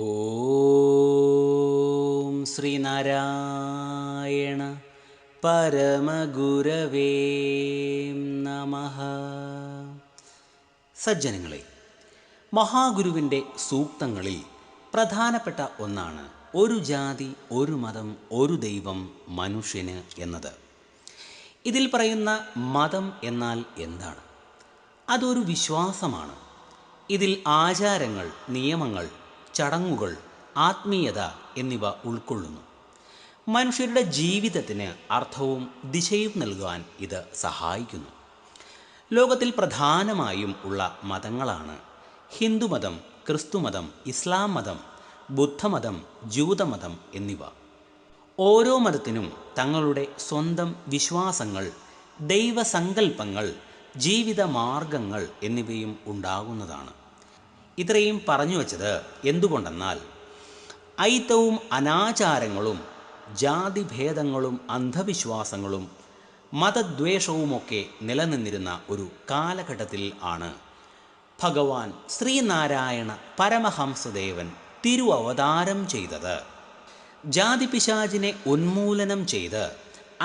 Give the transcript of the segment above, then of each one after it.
ഓം ശ്രീനാരായണ പരമഗുരവേ നമഃ. സജ്ജനങ്ങളെ, മഹാഗുരുവിൻ്റെ സൂക്തങ്ങളിൽ പ്രധാനപ്പെട്ട ഒന്നാണ് ഒരു ജാതി, ഒരു മതം, ഒരു ദൈവം മനുഷ്യന് എന്നത്. ഇതിൽ പറയുന്ന മതം എന്നാൽ എന്താണ്? അതൊരു വിശ്വാസമാണ്. ഇതിൽ ആചാരങ്ങൾ, നിയമങ്ങൾ, ചടങ്ങുകൾ, ആത്മീയത എന്നിവ ഉൾക്കൊള്ളുന്നു. മനുഷ്യരുടെ ജീവിതത്തിന് അർത്ഥവും ദിശയും നൽകുവാൻ ഇത് സഹായിക്കുന്നു. ലോകത്തിൽ പ്രധാനമായും ഉള്ള മതങ്ങളാണ് ഹിന്ദുമതം, ക്രിസ്തുമതം, ഇസ്ലാം മതം, ബുദ്ധമതം, ജൂതമതം എന്നിവ. ഓരോ മതത്തിനും തങ്ങളുടെ സ്വന്തം വിശ്വാസങ്ങൾ, ദൈവസങ്കല്പങ്ങൾ, ജീവിത മാർഗങ്ങൾ എന്നിവയും ഉണ്ടാകുന്നതാണ്. ഇത്രയും പറഞ്ഞു വച്ചത് എന്തുകൊണ്ടെന്നാൽ അയിത്തവും അനാചാരങ്ങളും ജാതിഭേദങ്ങളും അന്ധവിശ്വാസങ്ങളും മതദ്വേഷവുമൊക്കെ നിലനിന്നിരുന്ന ഒരു കാലഘട്ടത്തിൽ ആണ് ഭഗവാൻ ശ്രീനാരായണ പരമഹംസദേവൻ തിരുവവതാരം ചെയ്തത്. ജാതിപിശാചിനെ ഉന്മൂലനം ചെയ്ത്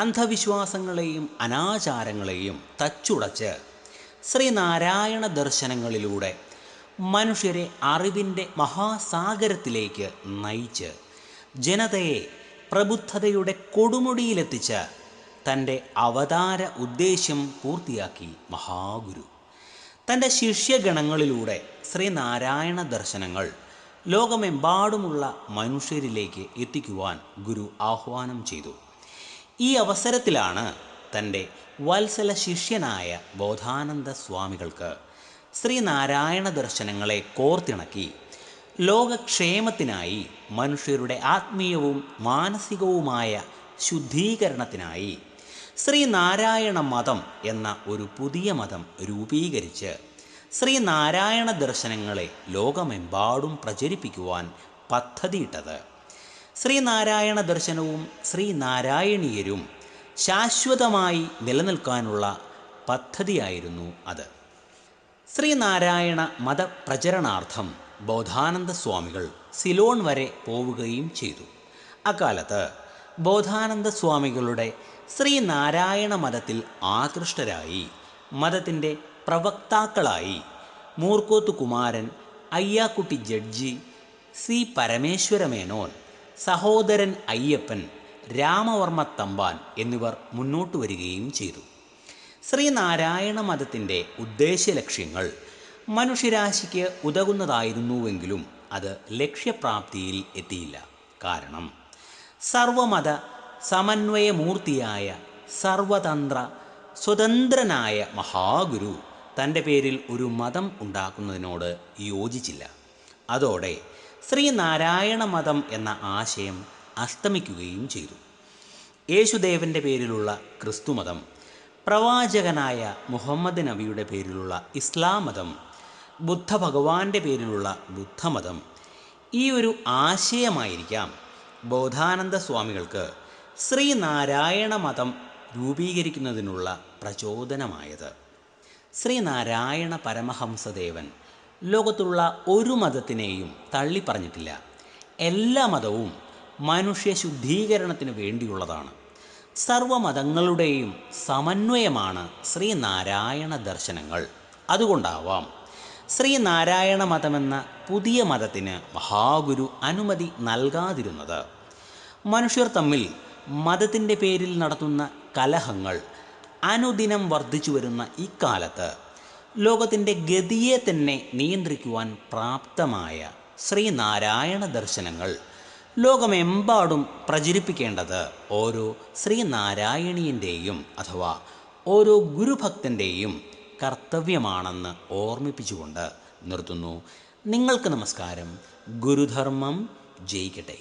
അന്ധവിശ്വാസങ്ങളെയും അനാചാരങ്ങളെയും തച്ചുടച്ച് ശ്രീനാരായണ ദർശനങ്ങളിലൂടെ മനുഷ്യരെ അറിവിൻ്റെ മഹാസാഗരത്തിലേക്ക് നയിച്ച് ജനതയെ പ്രബുദ്ധതയുടെ കൊടുമുടിയിലെത്തിച്ച തൻ്റെ അവതാര ഉദ്ദേശ്യം പൂർത്തിയാക്കി മഹാഗുരു. തൻ്റെ ശിഷ്യഗണങ്ങളിലൂടെ ശ്രീനാരായണ ദർശനങ്ങൾ ലോകമെമ്പാടുമുള്ള മനുഷ്യരിലേക്ക് എത്തിക്കുവാൻ ഗുരു ആഹ്വാനം ചെയ്തു. ഈ അവസരത്തിലാണ് തൻ്റെ വത്സല ശിഷ്യനായ ബോധാനന്ദ സ്വാമികൾക്ക് ശ്രീനാരായണ ദർശനങ്ങളെ കോർത്തിണക്കി ലോകക്ഷേമത്തിനായി, മനുഷ്യരുടെ ആത്മീയവും മാനസികവുമായ ശുദ്ധീകരണത്തിനായി ശ്രീനാരായണ മതം എന്ന ഒരു പുതിയ മതം രൂപീകരിച്ച് ശ്രീനാരായണ ദർശനങ്ങളെ ലോകമെമ്പാടും പ്രചരിപ്പിക്കുവാൻ പദ്ധതിയിട്ടത്. ശ്രീനാരായണ ദർശനവും ശ്രീനാരായണീയരും ശാശ്വതമായി നിലനിൽക്കാനുള്ള പദ്ധതിയായിരുന്നു അത്. ശ്രീനാരായണ മതപ്രചരണാർത്ഥം ബോധാനന്ദ സ്വാമികൾ സിലോൺ വരെ പോവുകയും ചെയ്തു. അക്കാലത്ത് ബോധാനന്ദ സ്വാമികളുടെ ശ്രീനാരായണ മതത്തിൽ ആകൃഷ്ടരായി മതത്തിൻ്റെ പ്രവക്താക്കളായി മൂർക്കോത്ത് കുമാരൻ, അയ്യാക്കുട്ടി ജഡ്ജി, സി പരമേശ്വരമേനോൻ, സഹോദരൻ അയ്യപ്പൻ, രാമവർമ്മ തമ്പാൻ എന്നിവർ മുന്നോട്ട് വരികയും ചെയ്തു. ശ്രീനാരായണ മതത്തിൻ്റെ ഉദ്ദേശ്യലക്ഷ്യങ്ങൾ മനുഷ്യരാശിക്ക് ഉതകുന്നതായിരുന്നുവെങ്കിലും അത് ലക്ഷ്യപ്രാപ്തിയിൽ എത്തിയില്ല. കാരണം സർവമത സമന്വയമൂർത്തിയായ സർവതന്ത്ര സ്വതന്ത്രനായ മഹാഗുരു തൻ്റെ പേരിൽ ഒരു മതം ഉണ്ടാക്കുന്നതിനോട് യോജിച്ചില്ല. അതോടെ ശ്രീനാരായണ മതം എന്ന ആശയം അസ്തമിക്കുകയും ചെയ്തു. യേശുദേവൻ്റെ പേരിലുള്ള ക്രിസ്തുമതം, പ്രവാചകനായ മുഹമ്മദ് നബിയുടെ പേരിലുള്ള ഇസ്ലാം മതം, ബുദ്ധഭഗവാന്റെ പേരിലുള്ള ബുദ്ധമതം, ഈ ഒരു ആശയമായിരിക്കാം ബോധാനന്ദ സ്വാമികൾക്ക് ശ്രീനാരായണ മതം രൂപീകരിക്കുന്നതിനുള്ള പ്രചോദനമായത്. ശ്രീനാരായണ പരമഹംസദേവൻ ലോകത്തുള്ള ഒരു മതത്തിനെയും തള്ളിപ്പറഞ്ഞിട്ടില്ല. എല്ലാ മതവും മനുഷ്യ ശുദ്ധീകരണത്തിന് വേണ്ടിയുള്ളതാണ്. സർവമതങ്ങളുടെയും സമന്വയമാണ് ശ്രീനാരായണ ദർശനങ്ങൾ. അതുകൊണ്ടാവാം ശ്രീനാരായണ മതമെന്ന പുതിയ മതത്തിന് മഹാഗുരു അനുമതി നൽകാതിരുന്നത്. മനുഷ്യർ തമ്മിൽ മതത്തിൻ്റെ പേരിൽ നടത്തുന്ന കലഹങ്ങൾ അനുദിനം വർദ്ധിച്ചു വരുന്ന ഇക്കാലത്ത് ലോകത്തിൻ്റെ ഗതിയെ തന്നെ നിയന്ത്രിക്കുവാൻ പ്രാപ്തമായ ശ്രീനാരായണ ദർശനങ്ങൾ ലോകമെമ്പാടും പ്രചരിപ്പിക്കേണ്ടത് ഓരോ ശ്രീനാരായണീയൻ്റെയും അഥവാ ഓരോ ഗുരുഭക്തൻ്റെയും കർത്തവ്യമാണെന്ന് ഓർമ്മിപ്പിച്ചുകൊണ്ട് നിർത്തുന്നു. നിങ്ങൾക്ക് നമസ്കാരം. ഗുരുധർമ്മം ജയിക്കട്ടെ.